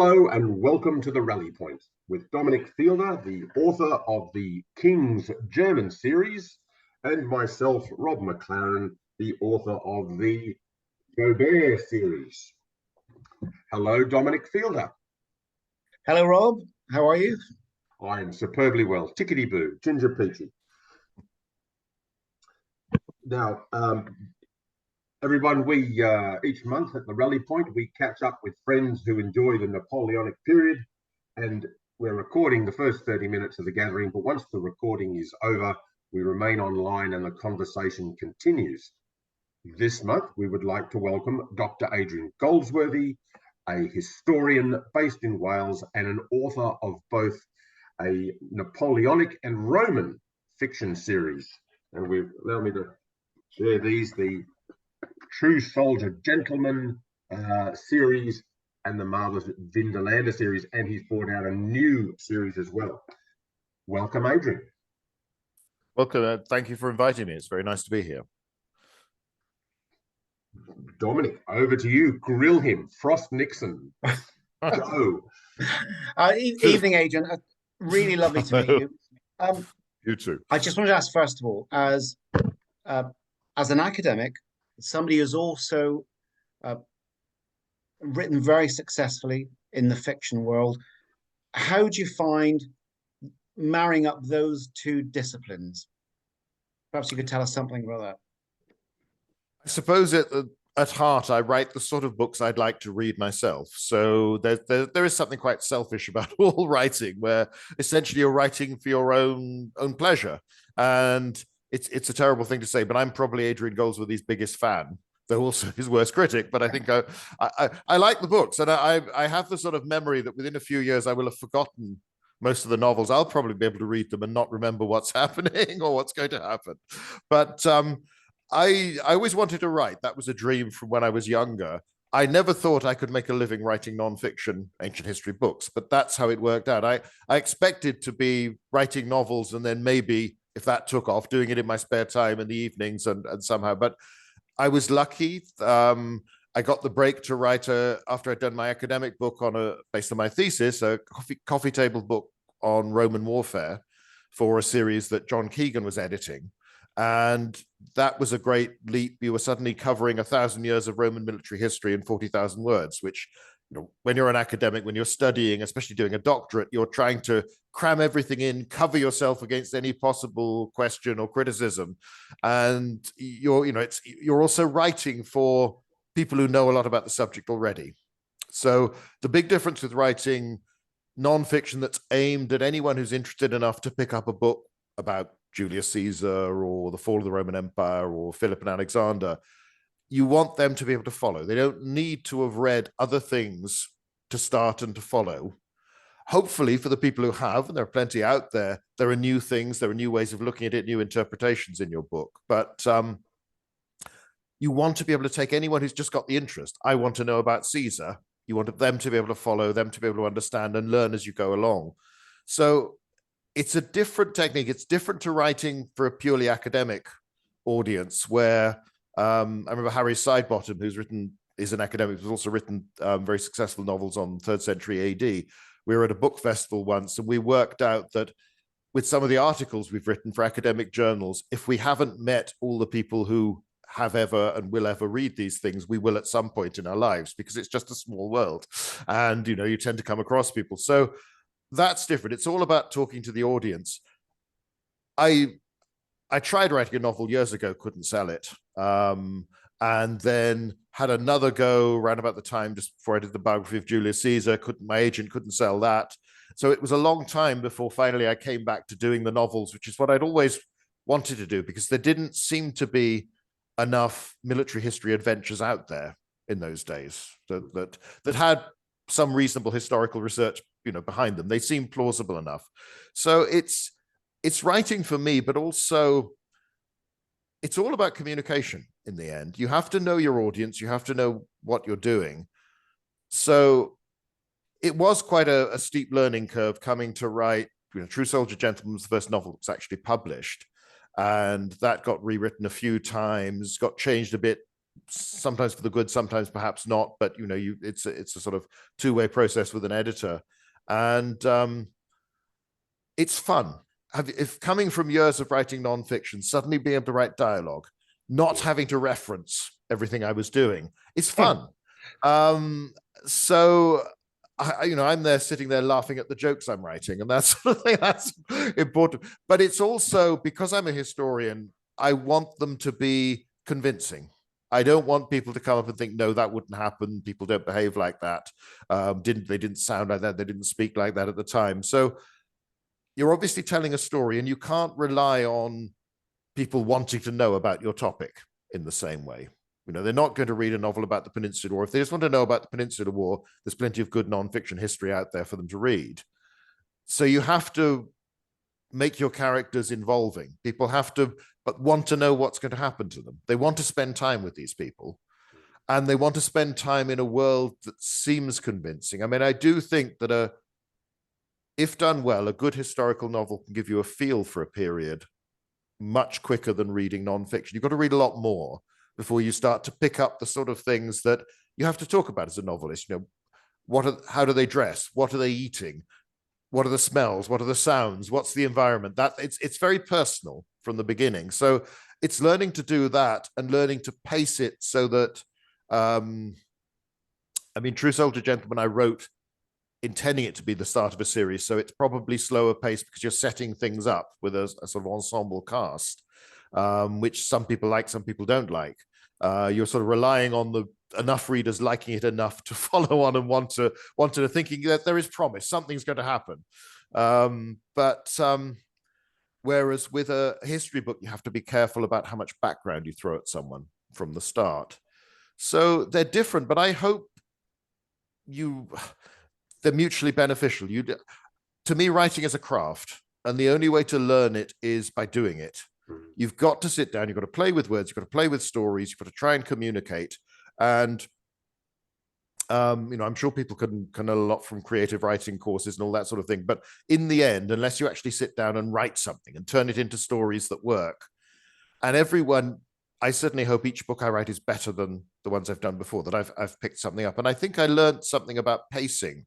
Hello and welcome to the Rally Point with Dominic Fielder, the author of the King's German series, and myself, Rob McLaren, the author of the Gobert series. Hello, Dominic Fielder. Hello, Rob. How are you? I am superbly well. Tickety-boo, Ginger Peachy. Now, everyone, we each month at the Rally Point, we catch up with friends who enjoy the Napoleonic period, and we're recording the first 30 minutes of the gathering, but once the recording is over, we remain online and the conversation continues. This month, we would like to welcome Dr. Adrian Goldsworthy, a historian based in Wales and an author of both a Napoleonic and Roman fiction series. And allow me to share these, the True Soldier Gentleman series and the Marvelous Vindelander series, and he's brought out a new series as well. Welcome, Adrian. Welcome. Thank you for inviting me. It's very nice to be here. Dominic, over to you. Grill him. Frost Nixon. Go. Evening, Adrian. Really lovely to meet you. You too. I just wanted to ask, first of all, as an academic, somebody who's also written very successfully in the fiction world, how do you find marrying up those two disciplines? Perhaps you could tell us something about that. I suppose at heart, I write the sort of books I'd like to read myself. So there is something quite selfish about all writing, where essentially you're writing for your own pleasure. And it's a terrible thing to say, but I'm probably Adrian Goldsworthy's biggest fan, though also his worst critic. But I think I like the books, and I have the sort of memory that within a few years I will have forgotten most of the novels. I'll probably be able to read them and not remember what's happening or what's going to happen. But I always wanted to write. That was a dream from when I was younger. I never thought I could make a living writing nonfiction ancient history books, but that's how it worked out. I expected to be writing novels and then maybe, if that took off, doing it in my spare time in the evenings and somehow. But I was lucky. I got the break to write after I'd done my academic book based on my thesis, a coffee table book on Roman warfare for a series that John Keegan was editing. And that was a great leap. You were suddenly covering 1,000 years of Roman military history in 40,000 words, which, when you're an academic, when you're studying, especially doing a doctorate, you're trying to cram everything in, cover yourself against any possible question or criticism. And you're also writing for people who know a lot about the subject already. So the big difference with writing nonfiction that's aimed at anyone who's interested enough to pick up a book about Julius Caesar or the fall of the Roman Empire or Philip and Alexander, you want them to be able to follow. They don't need to have read other things to start and to follow. Hopefully, for the people who have, and there are plenty out there, there are new things, there are new ways of looking at it, new interpretations in your book. But you want to be able to take anyone who's just got the interest. I want to know about Caesar. You want them to be able to follow, them to be able to understand and learn as you go along. So it's a different technique. It's different to writing for a purely academic audience, where I remember Harry Sidebottom, is an academic, who's also written very successful novels on 3rd century AD. We were at a book festival once, and we worked out that with some of the articles we've written for academic journals, if we haven't met all the people who have ever and will ever read these things, we will at some point in our lives, because it's just a small world. And, you tend to come across people. So that's different. It's all about talking to the audience. I tried writing a novel years ago, couldn't sell it. And then had another go around about the time just before I did the biography of Julius Caesar. My agent couldn't sell that. So it was a long time before finally I came back to doing the novels, which is what I'd always wanted to do, because there didn't seem to be enough military history adventures out there in those days that had some reasonable historical research, behind them. They seem plausible enough. So it's writing for me, but also it's all about communication in the end. You have to know your audience. You have to know what you're doing. So it was quite a steep learning curve coming to write. True Soldier Gentleman was the first novel that was actually published. And that got rewritten a few times, got changed a bit sometimes for the good, sometimes perhaps not, but it's a sort of two-way process with an editor, and it's fun. If coming from years of writing nonfiction, suddenly being able to write dialogue, not having to reference everything I was doing, is fun. So I'm there sitting there laughing at the jokes I'm writing, and that sort of thing, that's important. But it's also, because I'm a historian, I want them to be convincing. I don't want people to come up and think, no, that wouldn't happen. People don't behave like that. They didn't sound like that. They didn't speak like that at the time. So you're obviously telling a story, and you can't rely on people wanting to know about your topic in the same way. They're not going to read a novel about the Peninsular War. If they just want to know about the Peninsular War, there's plenty of good nonfiction history out there for them to read. So you have to make your characters involving. People have to want to know what's going to happen to them. They want to spend time with these people, and they want to spend time in a world that seems convincing. I mean, I do think that if done well, a good historical novel can give you a feel for a period much quicker than reading nonfiction. You've got to read a lot more before you start to pick up the sort of things that you have to talk about as a novelist. How do they dress? What are they eating? What are the smells? What are the sounds? What's the environment? That it's very personal from the beginning. So it's learning to do that and learning to pace it so that, True Soldier, Gentleman, I wrote intending it to be the start of a series, so it's probably slower paced because you're setting things up with a sort of ensemble cast, which some people like, some people don't like. You're sort of relying on enough readers liking it enough to follow on and want to thinking that there is promise, something's going to happen. Whereas with a history book, you have to be careful about how much background you throw at someone from the start. So they're different, but I hope they're mutually beneficial. To me, writing is a craft, and the only way to learn it is by doing it. You've got to sit down, you've got to play with words, you've got to play with stories, you've got to try and communicate. And I'm sure people can learn a lot from creative writing courses and all that sort of thing. But in the end, unless you actually sit down and write something and turn it into stories that work, and I certainly hope each book I write is better than the ones I've done before, that I've picked something up. And I think I learned something about pacing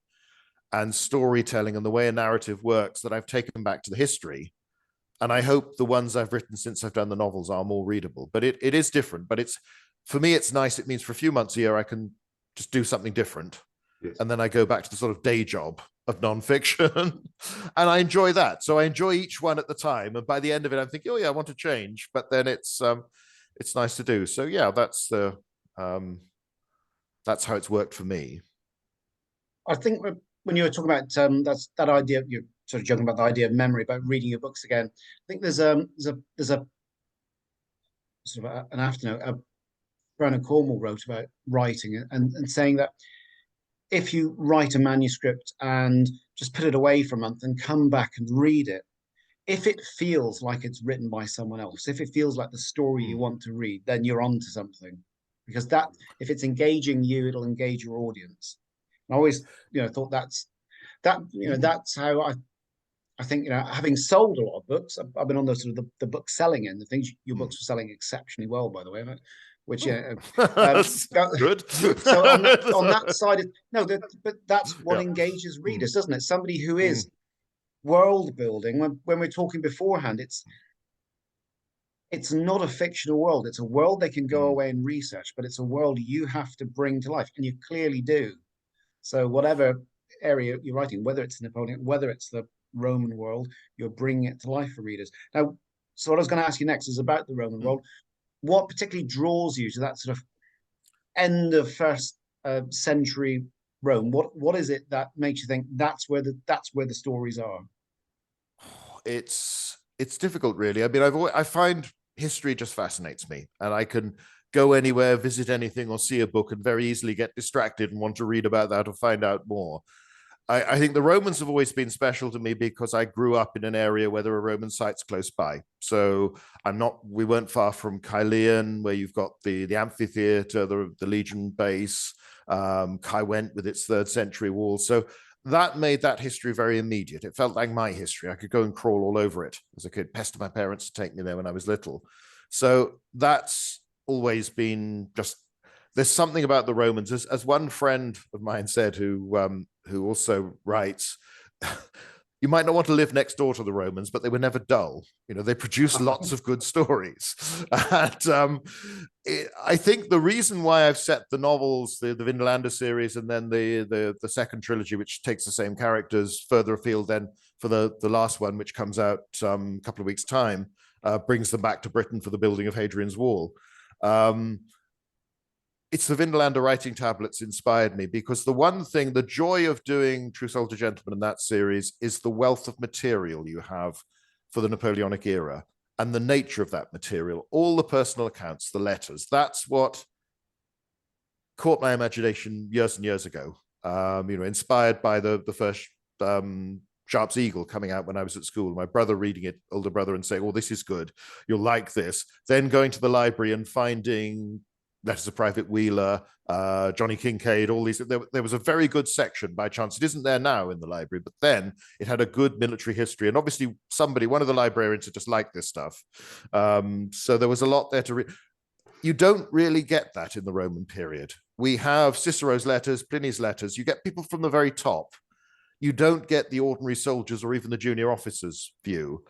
and storytelling and the way a narrative works that I've taken back to the history. And I hope the ones I've written since I've done the novels are more readable. But it is different. But for me, it's nice. It means for a few months a year, I can just do something different. Yes. And then I go back to the sort of day job of nonfiction. And I enjoy that. So I enjoy each one at the time. And by the end of it, I'm thinking, oh yeah, I want to change. But then it's nice to do. So yeah, that's how it's worked for me. I think when you were talking about that idea, you're sort of joking about the idea of memory, about reading your books again. I think there's a sort of an afternote. Brandon Cornwall wrote about writing and saying that if you write a manuscript and just put it away for a month and come back and read it, if it feels like it's written by someone else, if it feels like the story you want to read, then you're onto something. Because if it's engaging you, it'll engage your audience. I always, thought that's how I think, having sold a lot of books, I've been on the sort of the book selling end of things. Your books are selling exceptionally well, by the way, which good. So on that side, but that's what engages readers, doesn't it? Somebody who is world building. When we're talking beforehand, it's not a fictional world. It's a world they can go away and research, but it's a world you have to bring to life, and you clearly do. So whatever area you're writing, whether it's Napoleon, whether it's the Roman world, you're bringing it to life for readers. Now, so what I was going to ask you next is about the Roman world. What particularly draws you to that sort of end of first century Rome? What is it that makes you think that's where the stories are? It's difficult, really. I mean, I find history just fascinates me, and I can go anywhere, visit anything, or see a book and very easily get distracted and want to read about that or find out more. I think the Romans have always been special to me because I grew up in an area where there are Roman sites close by. So we weren't far from Caelian, where you've got the amphitheater, the Legion base, Caerwent with its 3rd century walls. So that made that history very immediate. It felt like my history. I could go and crawl all over it as a kid, pester my parents to take me there when I was little. So that's always been just, there's something about the Romans, as one friend of mine said, who also writes, you might not want to live next door to the Romans, but they were never dull. You know, they produced lots of good stories. And I think the reason why I've set the novels, the Vindelander series, and then the second trilogy, which takes the same characters further afield than for the last one, which comes out a couple of weeks' time, brings them back to Britain for the building of Hadrian's Wall. It's the Vindelander writing tablets inspired me, because the one thing, the joy of doing True Soldier Gentleman in that series is the wealth of material you have for the Napoleonic era and the nature of that material, all the personal accounts, the letters. That's what caught my imagination years and years ago. Inspired by the first Sharpe's Eagle coming out when I was at school, my brother reading it, older brother, and saying, oh, this is good, you'll like this. Then going to the library and finding Letters of Private Wheeler, Johnny Kincaid, all these. There was a very good section, by chance. It isn't there now in the library, but then it had a good military history. And obviously one of the librarians had just liked this stuff. So there was a lot there to read. You don't really get that in the Roman period. We have Cicero's letters, Pliny's letters. You get people from the very top. You don't get the ordinary soldiers or even the junior officers' view.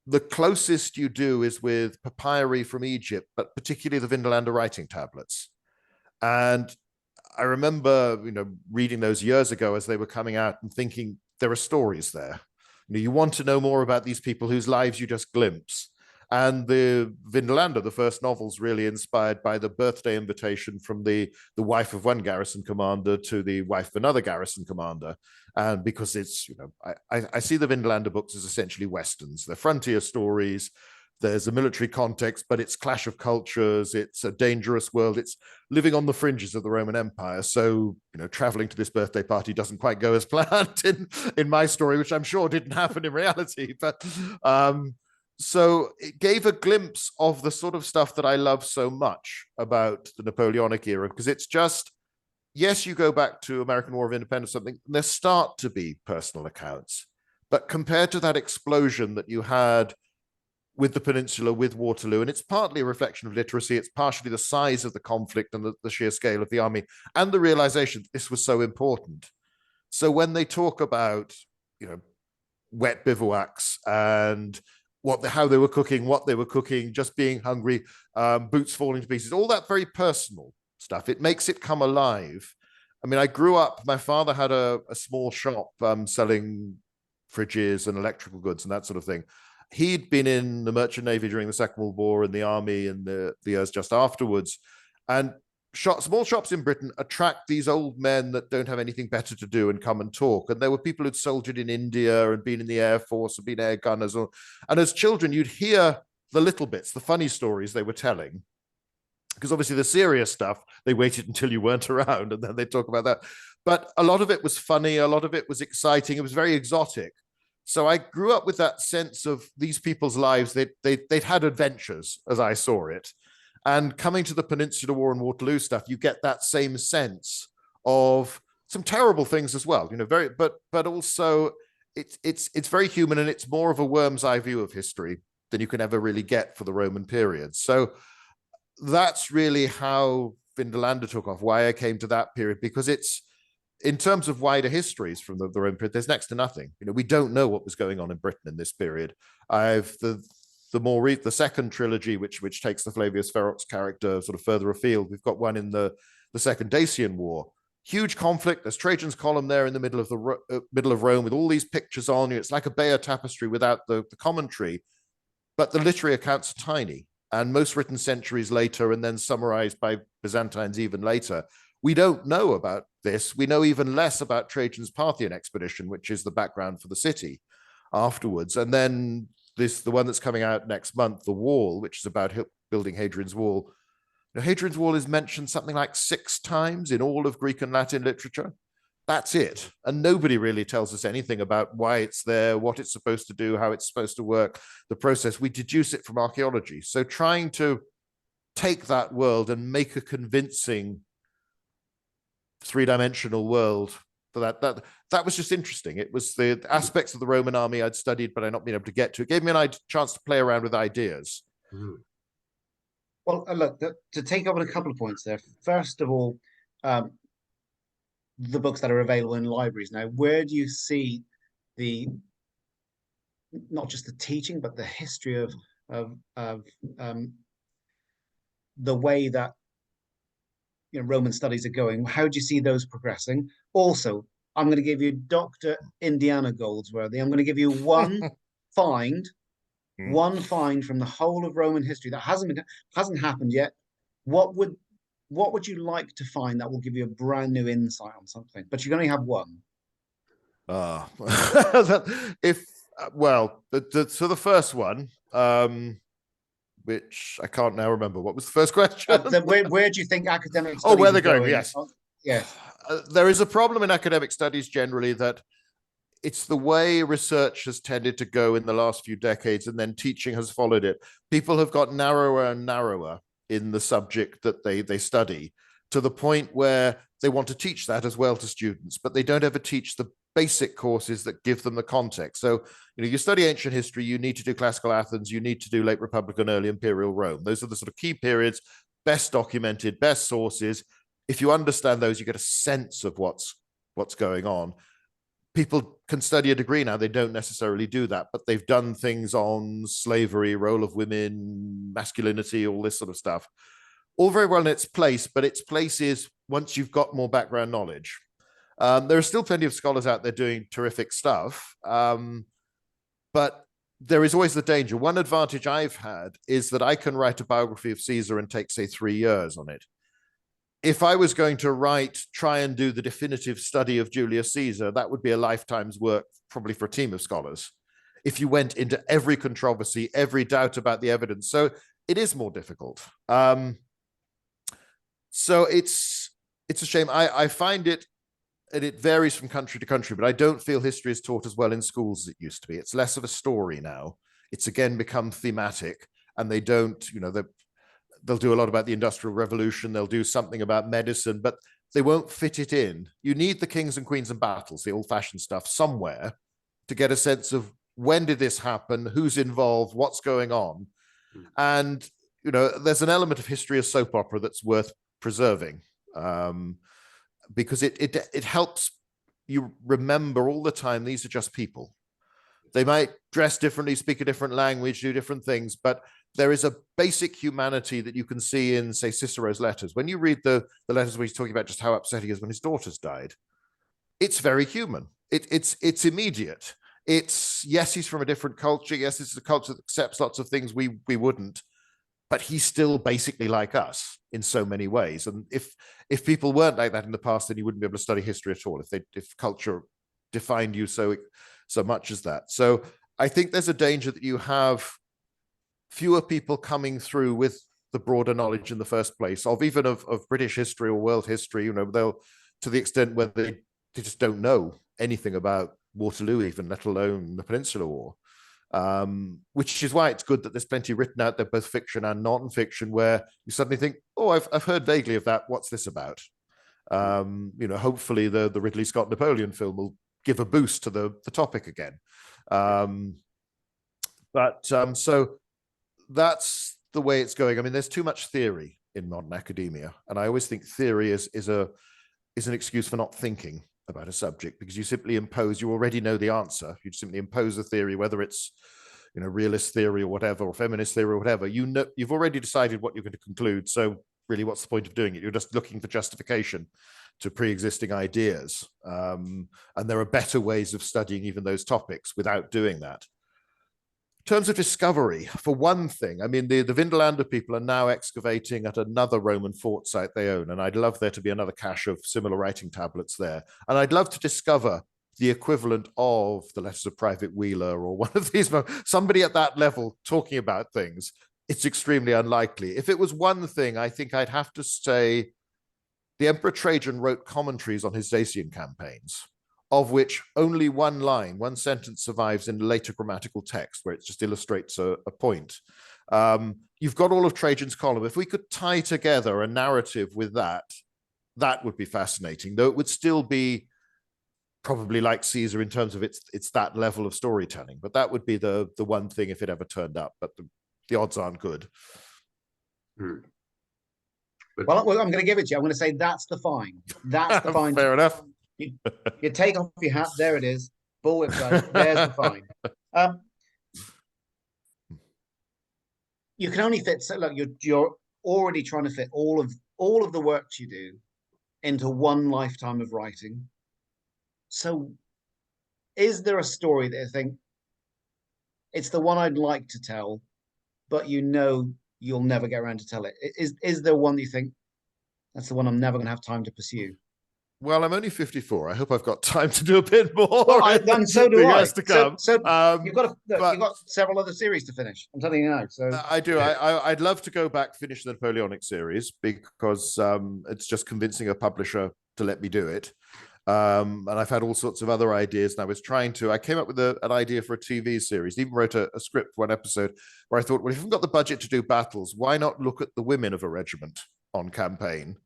The closest you do is with papyri from Egypt, but particularly the Vindelander writing tablets. And I remember, reading those years ago as they were coming out and thinking, there are stories there. You want to know more about these people whose lives you just glimpse. And the Vindelander, the first novel's really inspired by the birthday invitation from the wife of one garrison commander to the wife of another garrison commander. And because it's, I see the Vindelander books as essentially Westerns. They're frontier stories. There's a military context, but it's clash of cultures. It's a dangerous world. It's living on the fringes of the Roman Empire. So, traveling to this birthday party doesn't quite go as planned in my story, which I'm sure didn't happen in reality. But so it gave a glimpse of the sort of stuff that I love so much about the Napoleonic era, because it's just, yes, you go back to American War of Independence, something, there start to be personal accounts. But compared to that explosion that you had with the Peninsula, with Waterloo, and it's partly a reflection of literacy, it's partially the size of the conflict and the sheer scale of the army, and the realization that this was so important. So when they talk about, wet bivouacs and how they were cooking, what they were cooking, just being hungry, boots falling to pieces, all that very personal stuff, it makes it come alive. I mean, I grew up, my father had a small shop selling fridges and electrical goods and that sort of thing. He'd been in the Merchant Navy during the Second World War and the army in the years just afterwards. And small shops in Britain attract these old men that don't have anything better to do and come and talk. And there were people who'd soldiered in India and been in the Air Force and been air gunners. And as children, you'd hear the little bits, the funny stories they were telling. Because obviously the serious stuff, they waited until you weren't around and then they'd talk about that. But a lot of it was funny. A lot of it was exciting. It was very exotic. So I grew up with that sense of these people's lives. They'd had adventures, as I saw it. And coming to the Peninsular War and Waterloo stuff, you get that same sense of some terrible things as well, but also it's very human, and it's more of a worm's eye view of history than you can ever really get for the Roman period. So that's really how Vindelander took off, why I came to that period, because it's, in terms of wider histories from the Roman period, there's next to nothing. We don't know what was going on in Britain in this period. The second trilogy, which takes the Flavius Ferox character sort of further afield. We've got one in the Second Dacian War. Huge conflict. There's Trajan's Column there in the middle of Rome with all these pictures on you. It's like a Bayeux tapestry without the commentary, but the literary accounts are tiny, and most written centuries later and then summarized by Byzantines even later. We don't know about this. We know even less about Trajan's Parthian expedition, which is the background for the city afterwards. And then the one that's coming out next month, The Wall, which is about building Hadrian's Wall. Hadrian's Wall is mentioned something like 6 times in all of Greek and Latin literature. That's it. And nobody really tells us anything about why it's there, what it's supposed to do, how it's supposed to work, the process. We deduce it from archaeology. So trying to take that world and make a convincing 3-dimensional world for that was just interesting. It was the aspects of the Roman army I'd studied, but I'd not been able to get to. It gave me a chance to play around with ideas. Well, look, to take up on a couple of points there. First of all, um, the books that are available in libraries now, where do you see the not just the teaching, but the history of the way that Roman studies are going? How do you see those progressing? Also, I'm going to give you Dr. Indiana Goldsworthy. I'm going to give you find, one find from the whole of Roman history that hasn't happened yet. What would you like to find that will give you a brand new insight on something? But you can only have one. If well, so the first one, which I can't now remember. What was the first question? Where do you think academic studies where they're going? Yes. Yes. There is a problem in academic studies generally that it's the way research has tended to go in the last few decades, and then teaching has followed it. People have got narrower and narrower in the subject that they study, to the point where they want to teach that as well to students, but they don't ever teach the basic courses that give them the context. So, you study ancient history, you need to do classical Athens, you need to do late Republican, early imperial Rome. Those are the sort of key periods, best documented, best sources. If you understand those, you get a sense of what's going on. People can study a degree now, they don't necessarily do that, but they've done things on slavery, role of women, masculinity, all this sort of stuff. All very well in its place, but its place is once you've got more background knowledge. There are still plenty of scholars out there doing terrific stuff, but there is always the danger. One advantage I've had is that I can write a biography of Caesar and take, say, 3 years on it. If I was going to try and do the definitive study of Julius Caesar, that would be a lifetime's work, probably for a team of scholars, if you went into every controversy, every doubt about the evidence. So it is more difficult. So it's a shame. I find it, and it varies from country to country, but I don't feel history is taught as well in schools as it used to be. It's less of a story now. It's again become thematic, and they don't, they'll do a lot about the Industrial Revolution. They'll do something about medicine, but they won't fit it in. You need the kings and queens and battles, the old-fashioned stuff, somewhere to get a sense of when did this happen, who's involved, what's going on. And, there's an element of history as soap opera that's worth preserving, because it helps you remember all the time these are just people. They might dress differently, speak a different language, do different things, but there is a basic humanity that you can see in, say, Cicero's letters. When you read the letters where he's talking about just how upset he is when his daughters died, it's very human. It's immediate. Yes, he's from a different culture. Yes, it's a culture that accepts lots of things we wouldn't, but he's still basically like us in so many ways. And if people weren't like that in the past, then you wouldn't be able to study history at all, if culture defined you so much as that. So I think there's a danger that you have fewer people coming through with the broader knowledge in the first place of British history or world history. They'll, to the extent where they just don't know anything about Waterloo, even let alone the Peninsular War. Which is why it's good that there's plenty written out there, both fiction and non-fiction, where you suddenly think, oh, I've heard vaguely of that. What's this about? Hopefully the Ridley Scott Napoleon film will give a boost to the topic again. So that's the way it's going. I mean, there's too much theory in modern academia, and I always think theory is an excuse for not thinking about a subject, because you already know the answer. You simply impose a theory, whether it's realist theory or whatever, or feminist theory or whatever. You've already decided what you're going to conclude. So really, what's the point of doing it? You're just looking for justification to pre-existing ideas. And there are better ways of studying even those topics without doing that. In terms of discovery, for one thing, I mean, the Vindelander people are now excavating at another Roman fort site they own, and I'd love there to be another cache of similar writing tablets there. And I'd love to discover the equivalent of the letters of Private Wheeler or one of these, somebody at that level talking about things. It's extremely unlikely. If it was one thing, I think I'd have to say the Emperor Trajan wrote commentaries on his Dacian campaigns, of which only one sentence survives in later grammatical text, where it just illustrates a point. You've got all of Trajan's column. If we could tie together a narrative with that would be fascinating, though it would still be probably like Caesar in terms of it's that level of storytelling. But that would be the one thing if it ever turned up, but the odds aren't good. Hmm. Well, I'm going to give it to you. I'm going to say that's the fine. That's the fine. Fair enough. You take off your hat. There it is. Bullwhip size. There's the fine. You can only fit. So look, you're already trying to fit all of the works you do into one lifetime of writing. So, is there a story that you think it's the one I'd like to tell, but you know you'll never get around to tell it? Is there one that you think that's the one I'm never going to have time to pursue? Well, I'm only 54. I hope I've got time to do a bit more. Well, and so do I. To come. So you've got you've got several other series to finish. I'm telling you now. So I do. I'd love to go back, finish the Napoleonic series, because it's just convincing a publisher to let me do it. And I've had all sorts of other ideas, and I came up with an idea for a TV series, even wrote a script for one episode where I thought, well, if you've got the budget to do battles, why not look at the women of a regiment on campaign?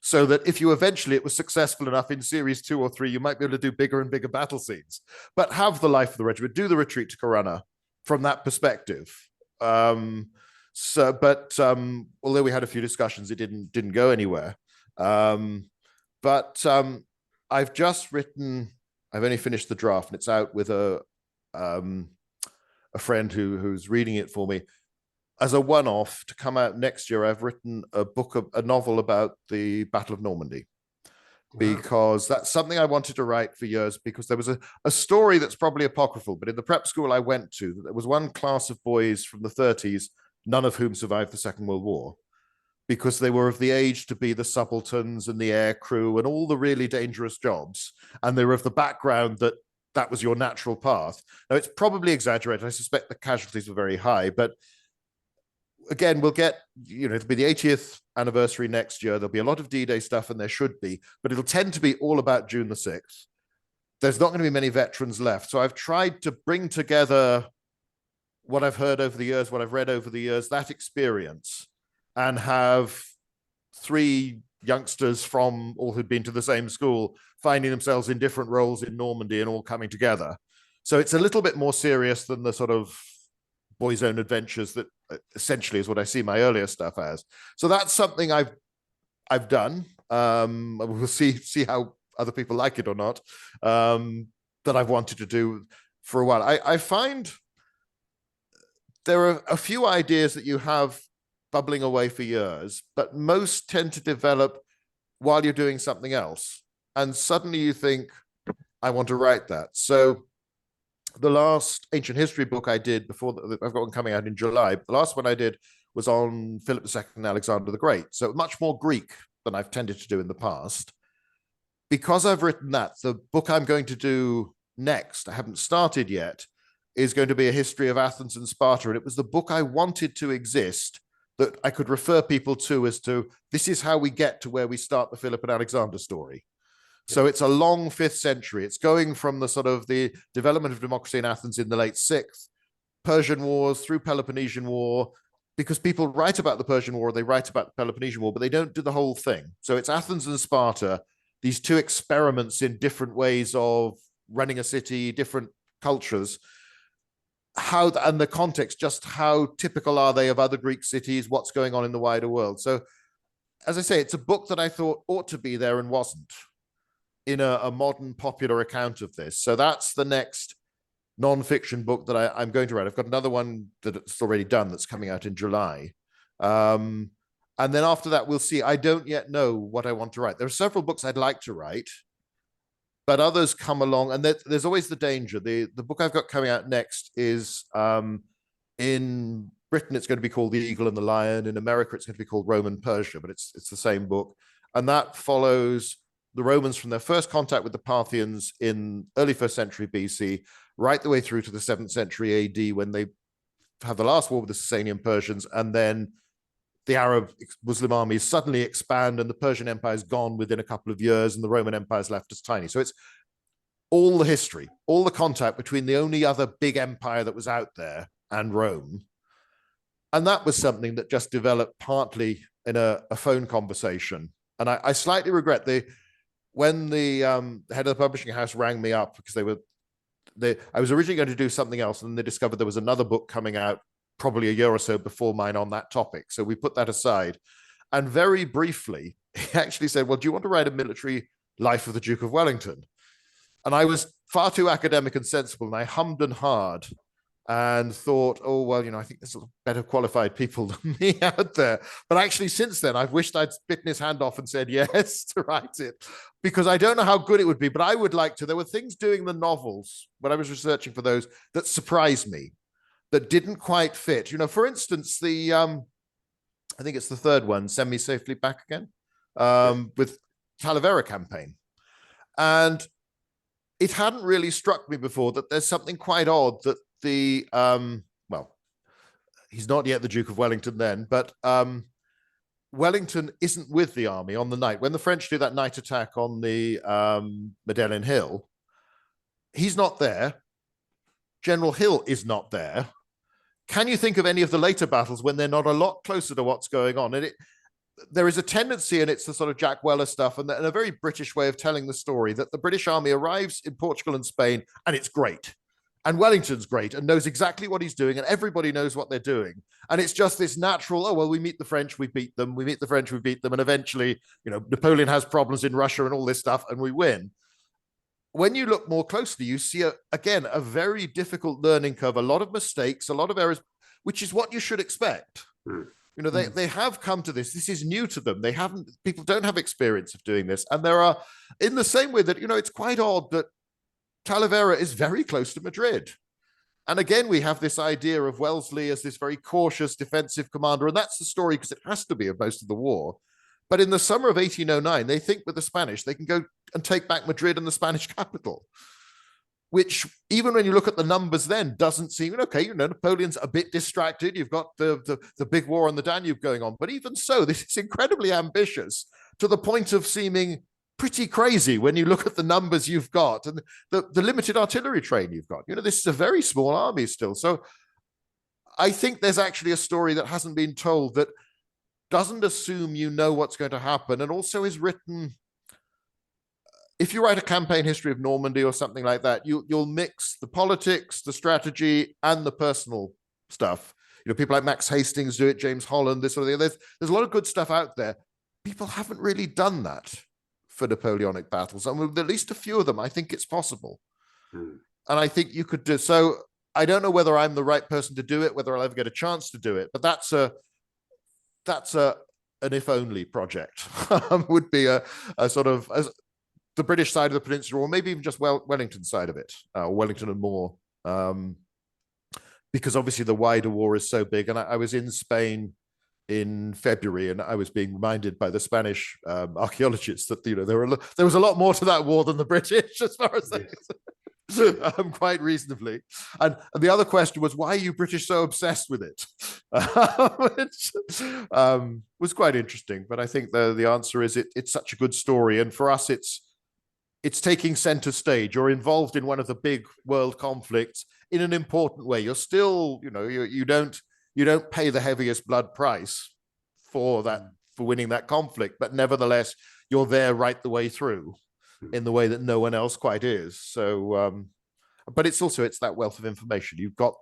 So that if it was successful enough in series 2 or 3, you might be able to do bigger and bigger battle scenes, but have the life of the regiment, do the retreat to Corunna from that perspective. Although we had a few discussions, it didn't go anywhere. I've only finished the draft, and it's out with a friend who's reading it for me. As a one-off to come out next year, I've written a novel about the Battle of Normandy, because that's something I wanted to write for years, because there was a story that's probably apocryphal, but in the prep school I went to, there was one class of boys from the 30s, none of whom survived the Second World War, because they were of the age to be the subalterns and the air crew and all the really dangerous jobs. And they were of the background that was your natural path. Now, it's probably exaggerated. I suspect the casualties were very high, but again, we'll get, it'll be the 80th anniversary next year. There'll be a lot of D-Day stuff, and there should be, but it'll tend to be all about June the 6th. There's not going to be many veterans left. So I've tried to bring together what I've heard over the years, what I've read over the years, that experience, and have 3 youngsters from all who'd been to the same school finding themselves in different roles in Normandy and all coming together. So it's a little bit more serious than the sort of boys' own adventures that essentially is what I see my earlier stuff as. So that's something I've done. We'll see how other people like it or not, that I've wanted to do for a while. I find there are a few ideas that you have bubbling away for years, but most tend to develop while you're doing something else. And suddenly you think, I want to write that. So the last ancient history book I did I've got one coming out in July. The last one I did was on Philip II and Alexander the Great. So much more Greek than I've tended to do in the past. Because I've written that, the book I'm going to do next, I haven't started yet, is going to be a history of Athens and Sparta. And it was the book I wanted to exist, that I could refer people to as to, this is how we get to where we start the Philip and Alexander story. So it's a long 5th century. It's going from the sort of the development of democracy in Athens in the late 6th, Persian Wars through Peloponnesian War, because people write about the Persian War, they write about the Peloponnesian War, but they don't do the whole thing. So it's Athens and Sparta, these 2 experiments in different ways of running a city, different cultures, and the context, just how typical are they of other Greek cities, what's going on in the wider world. So as I say, it's a book that I thought ought to be there and wasn't, in a modern popular account of this. So that's the next non-fiction book that I'm going to write. I've got another one that's already done that's coming out in July. And then after that, we'll see. I don't yet know what I want to write. There are several books I'd like to write, but others come along, and there's always the danger. The book I've got coming out next is, in Britain, it's going to be called The Eagle and the Lion. In America, it's going to be called Roman Persia, but it's the same book. And that follows the Romans from their first contact with the Parthians in early 1st century BC, right the way through to the 7th century AD, when they have the last war with the Sasanian Persians, and then the Arab Muslim armies suddenly expand and the Persian Empire is gone within a couple of years and the Roman Empire is left as tiny. So it's all the history, all the contact between the only other big empire that was out there and Rome. And that was something that just developed partly in a phone conversation. And I slightly regret when the head of the publishing house rang me up, because I was originally going to do something else, and they discovered there was another book coming out probably a year or so before mine on that topic. So we put that aside. And very briefly, he actually said, well, do you want to write a military life of the Duke of Wellington? And I was far too academic and sensible, and I hummed and hawed and thought, oh, well, I think there's better qualified people than me out there. But actually, since then, I've wished I'd bitten his hand off and said yes to write it, because I don't know how good it would be, but I would like to. There were things doing the novels when I was researching for those that surprised me, that didn't quite fit. For instance, I think it's the third one, Send Me Safely Back Again, with Talavera campaign. And it hadn't really struck me before that there's something quite odd that well, he's not yet the Duke of Wellington then, but Wellington isn't with the army on the night. When the French do that night attack on the Medellin Hill, he's not there. General Hill is not there. Can you think of any of the later battles when they're not a lot closer to what's going on? And there is a tendency, and it's the sort of Jack Weller stuff, and a very British way of telling the story, that the British army arrives in Portugal and Spain, and it's great. And Wellington's great and knows exactly what he's doing, and everybody knows what they're doing. And it's just this natural, oh, well, we meet the French, we beat them. We meet the French, we beat them. And eventually, Napoleon has problems in Russia and all this stuff, and we win. When you look more closely, you see, again, a very difficult learning curve, a lot of mistakes, a lot of errors, which is what you should expect. They have come to this. This is new to them. People don't have experience of doing this. And there are, in the same way that, it's quite odd that Talavera is very close to Madrid. And again, we have this idea of Wellesley as this very cautious defensive commander. And that's the story, because it has to be, of most of the war. But in the summer of 1809, they think with the Spanish, they can go and take back Madrid and the Spanish capital, which, even when you look at the numbers then, doesn't seem, okay, Napoleon's a bit distracted. You've got the big war on the Danube going on. But even so, this is incredibly ambitious, to the point of seeming pretty crazy when you look at the numbers you've got and the limited artillery train you've got. This is a very small army still. So I think there's actually a story that hasn't been told that doesn't assume what's going to happen, and also is written. If you write a campaign history of Normandy or something like that, you'll mix the politics, the strategy, and the personal stuff. People like Max Hastings do it, James Holland, this sort of thing. There's a lot of good stuff out there. People haven't really done that for Napoleonic battles. And with at least a few of them, I think it's possible. And I think you could do so. I don't know whether I'm the right person to do it, whether I'll ever get a chance to do it, but that's an if only project. Would be a sort of the British side of the peninsula, or maybe even just Wellington side of it, Wellington and more, because obviously the wider war is so big. And I was in Spain in February, and I was being reminded by the Spanish archaeologists that there was a lot more to that war than the British, as far as quite reasonably. And the other question was, why are you British so obsessed with it? Which was quite interesting. But I think the answer is it's such a good story, and for us, it's taking center stage. You're involved in one of the big world conflicts in an important way. You're still, you don't pay the heaviest blood price for winning that conflict, but nevertheless, you're there right the way through in the way that no one else quite is. So, but it's that wealth of information. You've got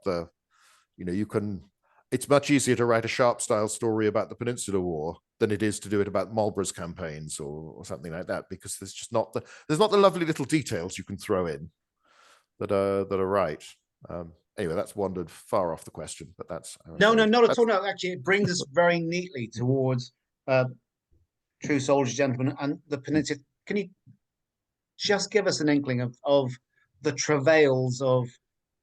it's much easier to write a sharp style story about the Peninsular War than it is to do it about Marlborough's campaigns or something like that, because there's not the lovely little details you can throw in that are right. Anyway, that's wandered far off the question, but that's no, not at all. No, actually, it brings us very neatly towards True Soldiers, Gentlemen, and the Peninsula. Can you just give us an inkling of the travails of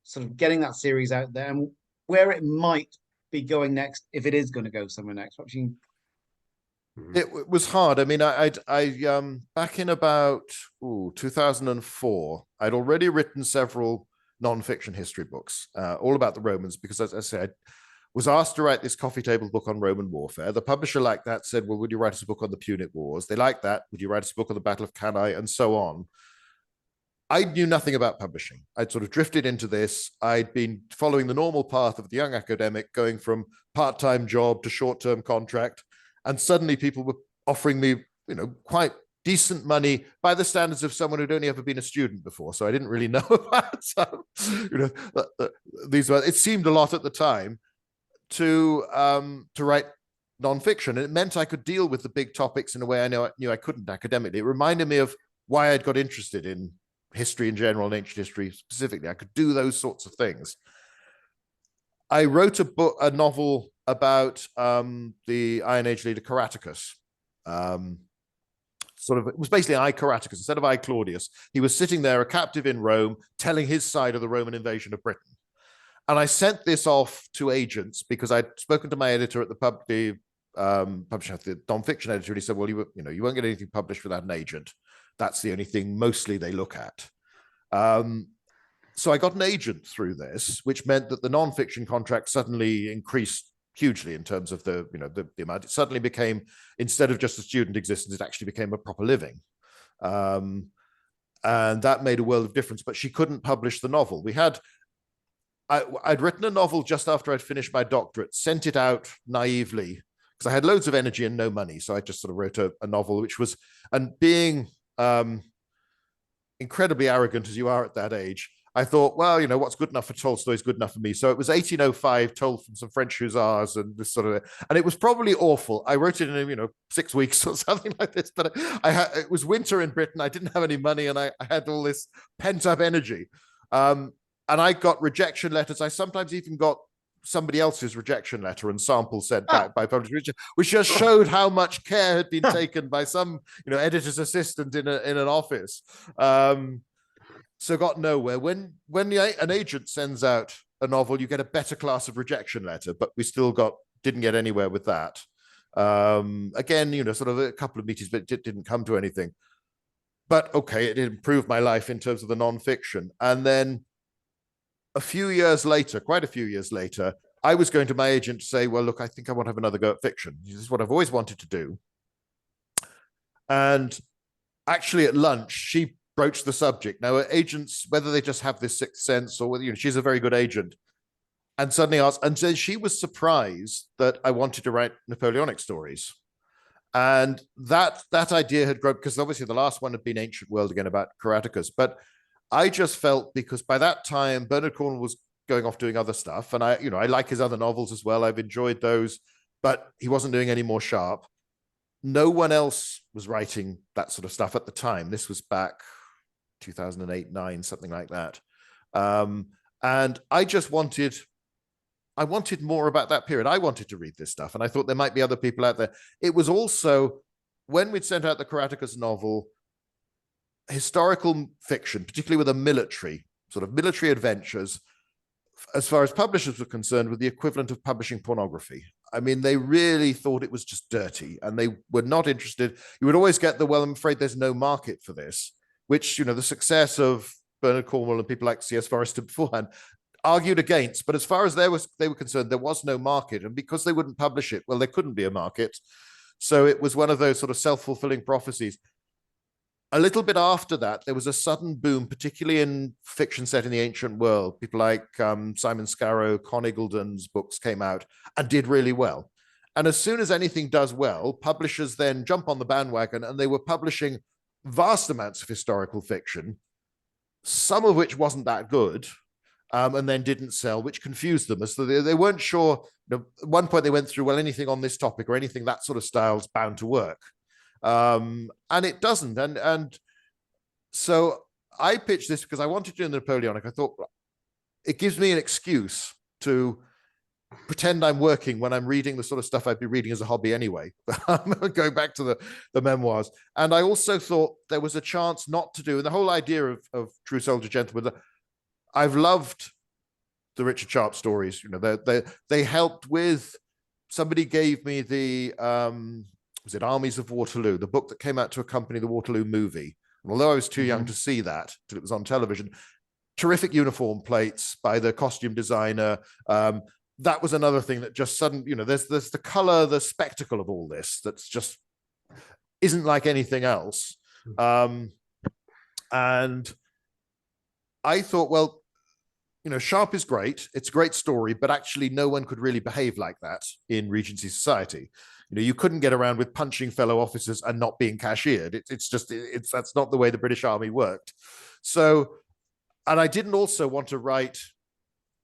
sort of getting that series out there and where it might be going next, if it is going to go somewhere next? It was hard. I mean, I back in about 2004, I'd already written several non-fiction history books, all about the Romans, because, as I said, was asked to write this coffee table book on Roman warfare. The publisher liked that, said, well, would you write us a book on the Punic Wars? They liked that. Would you write us a book on the Battle of Cannae, and so on? I knew nothing about publishing. I'd sort of drifted into this. I'd been following the normal path of the young academic, going from part-time job to short-term contract. And suddenly people were offering me, quite decent money by the standards of someone who'd only ever been a student before. So I didn't really know about these. It seemed a lot at the time. to write nonfiction. And it meant I could deal with the big topics in a way knew I couldn't academically. It reminded me of why I'd got interested in history in general and ancient history specifically. I could do those sorts of things. I wrote a novel about the Iron Age leader Caratacus. It was basically I Caratacus instead of I Claudius. He was sitting there, a captive in Rome, telling his side of the Roman invasion of Britain. And I sent this off to agents because I'd spoken to my editor at the publisher, the nonfiction editor, and he said, well, you won't get anything published without an agent. That's the only thing mostly they look at. So I got an agent through this, which meant that the nonfiction contract suddenly increased hugely in terms of the amount. It suddenly became, instead of just a student existence, it actually became a proper living. And that made a world of difference, but she couldn't publish the novel. I'd written a novel just after I'd finished my doctorate, sent it out naively, because I had loads of energy and no money. So I just sort of wrote a novel, which was, and being incredibly arrogant as you are at that age, I thought, well, what's good enough for Tolstoy is good enough for me. So it was 1805, told from some French hussars and this sort of, and it was probably awful. I wrote it in 6 weeks or something like this, but it was winter in Britain. I didn't have any money, and I had all this pent up energy. And I got rejection letters. I sometimes even got somebody else's rejection letter and samples sent back by publishers, which just showed how much care had been taken by some, editor's assistant in an office. So got nowhere. When an agent sends out a novel, you get a better class of rejection letter, but we still didn't get anywhere with that. Again, sort of a couple of meetings, but it didn't come to anything. But okay, it improved my life in terms of the nonfiction. And then quite a few years later, I was going to my agent to say, well, look, I think I want to have another go at fiction. This is what I've always wanted to do. And actually at lunch, she broached the subject. Now, agents, whether they just have this sixth sense or whether, she's a very good agent, and suddenly asked, and then she was surprised that I wanted to write Napoleonic stories. And that idea had grown, because obviously the last one had been Ancient World again about Caratacus. But I just felt, because by that time, Bernard Cornwell was going off doing other stuff. And I like his other novels as well. I've enjoyed those, but he wasn't doing any more sharp. No one else was writing that sort of stuff at the time. This was back 2008, 9, something like that. And I wanted more about that period. I wanted to read this stuff. And I thought there might be other people out there. It was also, when we'd sent out the Caratacus novel, historical fiction, particularly with a military adventures, as far as publishers were concerned, were the equivalent of publishing pornography. I mean, they really thought it was just dirty, and they were not interested. You would always get well, I'm afraid there's no market for this, which, the success of Bernard Cornwell and people like C.S. Forester beforehand argued against. But as far as they were concerned, there was no market. And because they wouldn't publish it, well, there couldn't be a market. So it was one of those sort of self-fulfilling prophecies. A little bit after that, there was a sudden boom, particularly in fiction set in the ancient world. People like Simon Scarrow, Con Iggulden's books came out and did really well. And as soon as anything does well, publishers then jump on the bandwagon, and they were publishing vast amounts of historical fiction, some of which wasn't that good, and then didn't sell, which confused them. As they weren't sure. At one point they went through, well, anything on this topic or anything that sort of style is bound to work. And it doesn't. And so I pitched this because I wanted to do the Napoleonic. I thought it gives me an excuse to pretend I'm working when I'm reading the sort of stuff I'd be reading as a hobby anyway, going back to the memoirs. And I also thought there was a chance not to do, and the whole idea of True Soldier Gentleman, I've loved the Richard Sharp stories. They helped with, somebody gave me the, was it Armies of Waterloo, the book that came out to accompany the Waterloo movie. And although I was too young to see that till it was on television, terrific uniform plates by the costume designer. That was another thing that just suddenly, there's the color, the spectacle of all this that's just isn't like anything else. And I thought, well, Sharp is great. It's a great story, but actually no one could really behave like that in Regency society. You couldn't get around with punching fellow officers and not being cashiered. That's not the way the British Army worked. So, and I didn't also want to write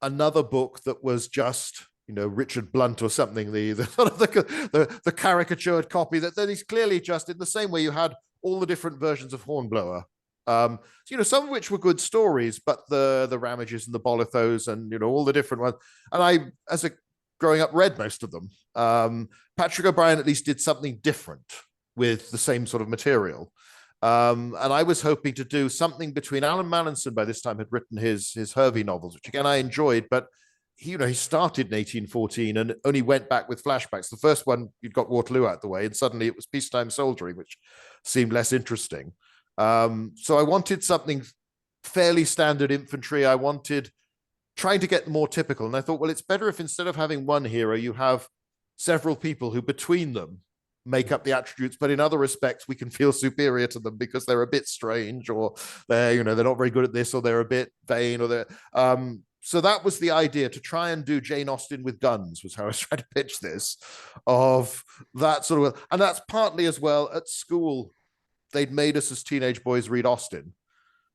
another book that was just Richard Blunt or something, the caricatured copy, that he's clearly just in the same way you had all the different versions of Hornblower. Some of which were good stories, but the Ramages and the Bolithos and all the different ones. And I, growing up, read most of them. Patrick O'Brian at least did something different with the same sort of material. And I was hoping to do something between Alan Mallinson by this time had written his Hervey novels, which again I enjoyed, but he started in 1814 and only went back with flashbacks. The first one, you'd got Waterloo out the way, and suddenly it was peacetime soldiering, which seemed less interesting. So I wanted something fairly standard infantry. I wanted trying to get more typical. And I thought, well, it's better if instead of having one hero, you have several people who between them make up the attributes, but in other respects, we can feel superior to them because they're a bit strange, or they're not very good at this, or they're a bit vain, or they're, so that was the idea, to try and do Jane Austen with guns, was how I was trying to pitch this, of that sort of, and that's partly as well at school, they'd made us as teenage boys read Austen.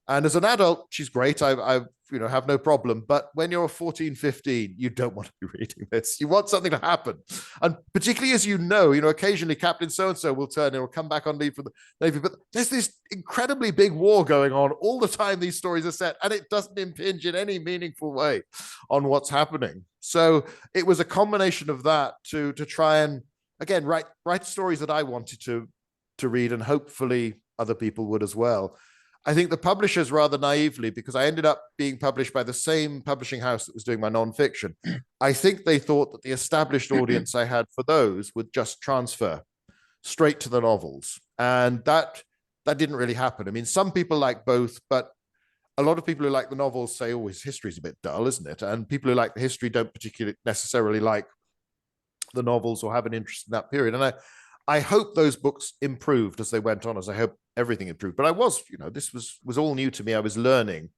And as an adult, she's great. I have no problem. But when you're 14, 15, you don't want to be reading this. You want something to happen. And particularly as occasionally Captain so-and-so will turn and will come back on leave from the Navy. But there's this incredibly big war going on all the time these stories are set, and it doesn't impinge in any meaningful way on what's happening. So it was a combination of that to try and, again, write stories that I wanted to read, and hopefully other people would as well. I think the publishers, rather naively, because I ended up being published by the same publishing house that was doing my nonfiction, I think they thought that the established audience I had for those would just transfer straight to the novels. And that didn't really happen. I mean, some people like both, but a lot of people who like the novels say, oh, his history's a bit dull, isn't it? And people who like the history don't particularly necessarily like the novels or have an interest in that period. And I hope those books improved as they went on, as I hope everything improved. But I was, this was all new to me. I was learning.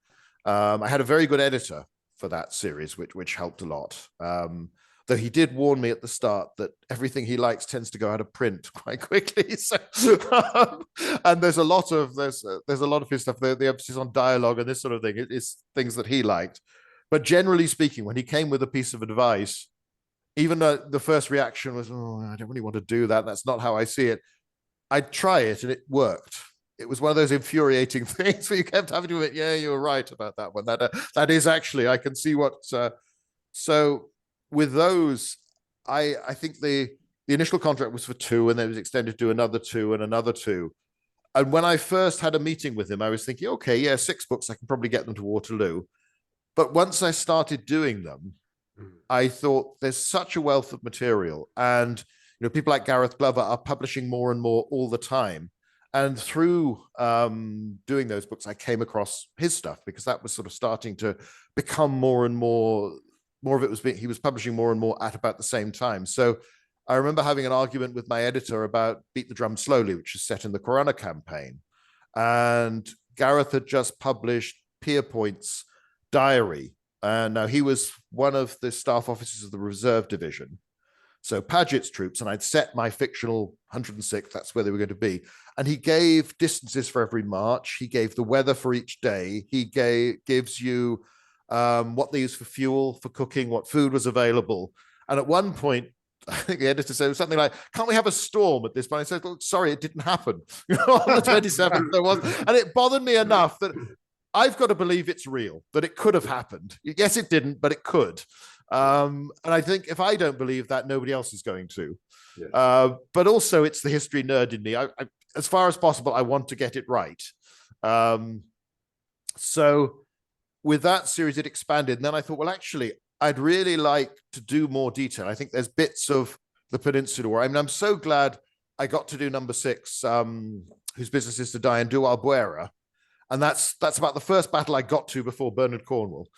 I had a very good editor for that series, which helped a lot. Though he did warn me at the start that everything he likes tends to go out of print quite quickly. So, and there's a lot of his stuff. The emphasis on dialogue and this sort of thing is things that he liked. But generally speaking, when he came with a piece of advice, even though the first reaction was, oh, I don't really want to do that. That's not how I see it. I'd try it and it worked. It was one of those infuriating things where you kept having to admit, yeah, you were right about that one. That is actually, I can see what. So with those, I think the initial contract was for 2, and then it was extended to another 2 and another 2. And when I first had a meeting with him, I was thinking, okay, yeah, 6 books, I can probably get them to Waterloo. But once I started doing them, I thought there's such a wealth of material, and people like Gareth Glover are publishing more and more all the time. And through doing those books, I came across his stuff, because that was sort of starting to become more and more of it was he was publishing more and more at about the same time. So I remember having an argument with my editor about Beat the Drum Slowly, which is set in the Corunna campaign, and Gareth had just published Pierpoint's diary. And now he was one of the staff officers of the Reserve Division, so Paget's troops, and I'd set my fictional 106th, that's where they were going to be. And he gave distances for every march. He gave the weather for each day. He gives you what they use for fuel, for cooking, what food was available. And at one point, I think the editor said something like, can't we have a storm at this point? I said, well, sorry, it didn't happen. On the 27th there was. And it bothered me enough that I've got to believe it's real, that it could have happened. Yes, it didn't, but it could. And I think if I don't believe that, nobody else is going to. Yeah. But also, it's the history nerd in me. I, as far as possible, I want to get it right. So with that series, it expanded. And then I thought, well, actually, I'd really like to do more detail. I think there's bits of the Peninsula War. I mean, I'm so glad I got to do number 6, Whose Business Is to Die, and do Albuera. And that's about the first battle I got to before Bernard Cornwall.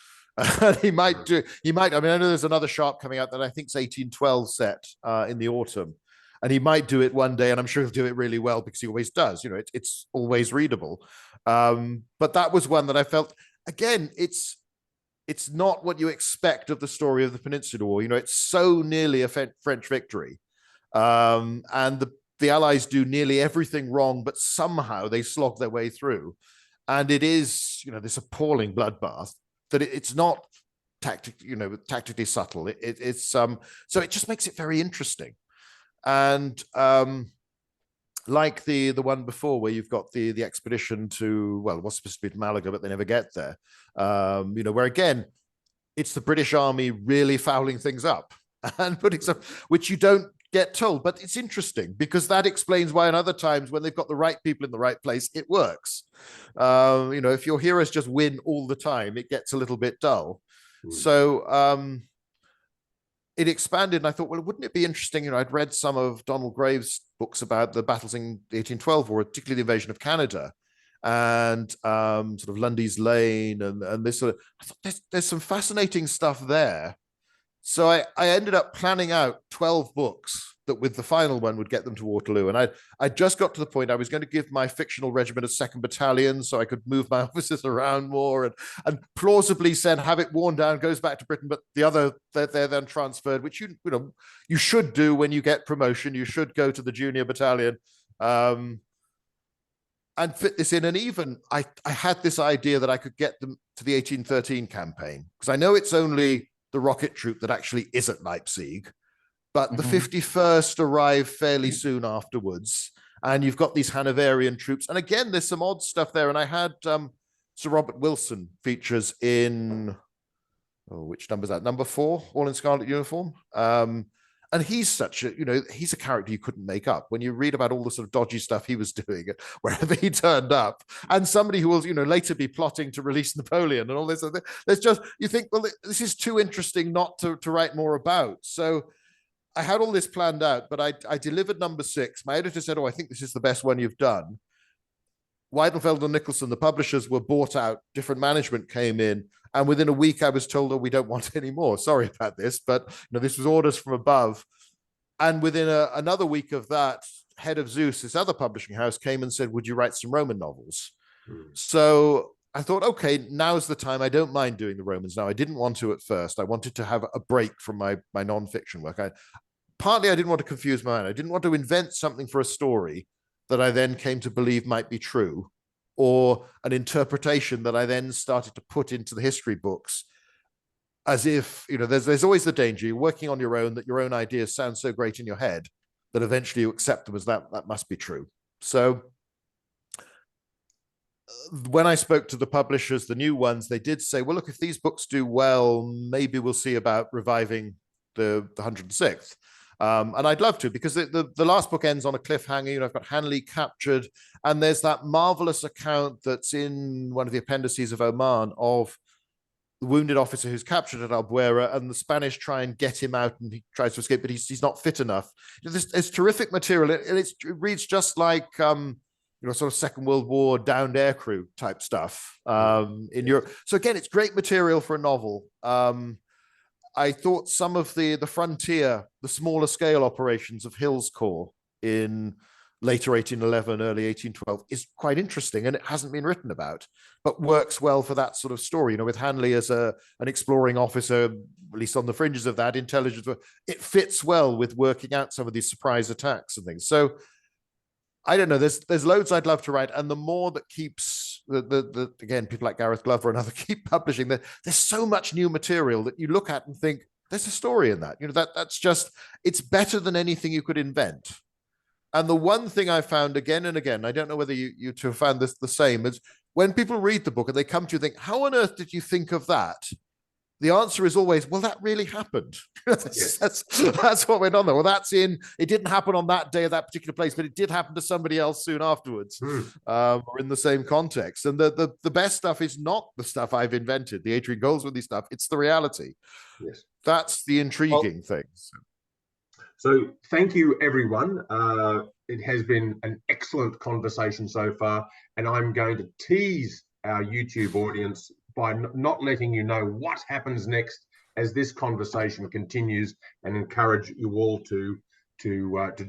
He might, I mean, I know there's another Sharp coming out that I think is 1812 set in the autumn. And he might do it one day, and I'm sure he'll do it really well, because he always does. It's always readable. But that was one that I felt, again, it's not what you expect of the story of the Peninsula War. It's so nearly a French victory. And the Allies do nearly everything wrong, but somehow they slog their way through. And it is, this appalling bloodbath that it's not tactically subtle. It's so it just makes it very interesting. And like the one before, where you've got the expedition to, well, what's supposed to be to Malaga, but they never get there. Where again, it's the British Army really fouling things up and putting stuff which you don't get told, but it's interesting because that explains why in other times when they've got the right people in the right place, it works. If your heroes just win all the time, it gets a little bit dull. So it expanded, and I thought, well, wouldn't it be interesting? I'd read some of Donald Graves' books about the battles in the 1812 war, particularly the invasion of Canada, and sort of Lundy's Lane, and this sort of. I thought there's some fascinating stuff there. So I ended up planning out 12 books that with the final one would get them to Waterloo. And I just got to the point I was going to give my fictional regiment a 2nd Battalion so I could move my officers around more and plausibly said, have it worn down, goes back to Britain, but the other, they're then transferred, which you should do when you get promotion. You should go to the junior battalion and fit this in. And even I had this idea that I could get them to the 1813 campaign, because I know it's only the rocket troop that actually is at Leipzig, but the 51st arrive fairly soon afterwards, and you've got these Hanoverian troops. And again, there's some odd stuff there. And I had Sir Robert Wilson features in, which number is that? Number 4, all in scarlet uniform. And he's such a, he's a character you couldn't make up when you read about all the sort of dodgy stuff he was doing wherever he turned up, and somebody who will, later be plotting to release Napoleon and all this. There's just, you think, well, this is too interesting not to write more about. So I had all this planned out, but I delivered number 6. My editor said, I think this is the best one you've done. Weidenfeld and Nicholson, the publishers, were bought out, different management came in, and within a week I was told, we don't want any more. Sorry about this, but this was orders from above. And within another week of that, head of Zeus, this other publishing house, came and said, would you write some Roman novels? So I thought, okay, now's the time. I don't mind doing the Romans now. I didn't want to at first. I wanted to have a break from my non-fiction work. Partly I didn't want to confuse my mind. I didn't want to invent something for a story that I then came to believe might be true, or an interpretation that I then started to put into the history books, as if, there's always the danger, you're working on your own, that your own ideas sound so great in your head that eventually you accept them as that must be true. So when I spoke to the publishers, the new ones, they did say, well, look, if these books do well, maybe we'll see about reviving the 106th. And I'd love to, because the last book ends on a cliffhanger. I've got Hanley captured, and there's that marvelous account that's in one of the appendices of Oman of the wounded officer who's captured at Albuera, and the Spanish try and get him out, and he tries to escape, but he's not fit enough. There's terrific material, and it reads just like sort of Second World War downed aircrew type stuff in Europe. So again, it's great material for a novel. I thought some of the frontier, the smaller scale operations of Hill's Corps in later 1811, early 1812 is quite interesting, and it hasn't been written about, but works well for that sort of story. With Hanley as an exploring officer, at least on the fringes of that, intelligence, it fits well with working out some of these surprise attacks and things. So I don't know, there's loads I'd love to write, and the more that keeps again, people like Gareth Glover and others keep publishing, there's so much new material that you look at and think there's a story in that. That's just, it's better than anything you could invent. And the one thing I found again and again, I don't know whether you two have found this the same, is when people read the book and they come to you and think, how on earth did you think of that? The answer is always, well, that really happened. That's what went on there. Well, it didn't happen on that day at that particular place, but it did happen to somebody else soon afterwards, or in the same context. And the best stuff is not the stuff I've invented, the Adrian Goldsworthy stuff. It's the reality. Yes. That's the intriguing thing. So thank you, everyone. It has been an excellent conversation so far, and I'm going to tease our YouTube audience by not letting you know what happens next as this conversation continues, and encourage you all to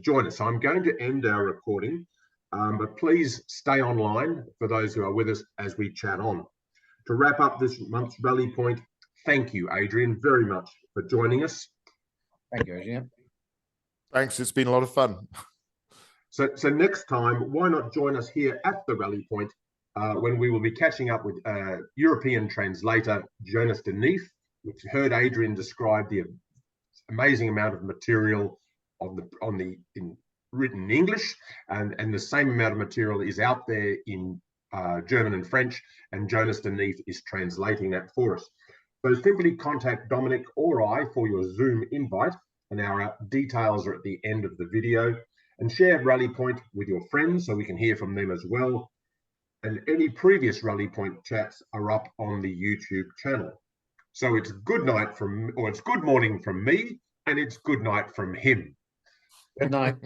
join us. So I'm going to end our recording, but please stay online for those who are with us as we chat on. To wrap up this month's Rally Point, thank you, Adrian, very much for joining us. Thank you, Adrian. Thanks, it's been a lot of fun. So next time, why not join us here at the Rally Point, when we will be catching up with European translator Jonas de Neef We've heard Adrian describe the amazing amount of material in written English, and the same amount of material is out there in German and French, and Jonas de Neef is translating that for us. So simply contact Dominic or I for your Zoom invite, and our details are at the end of the video. And share Rally Point with your friends so we can hear from them as well. And any previous Rally Point chats are up on the YouTube channel. So it's good morning from me, and it's good night from him. Good night.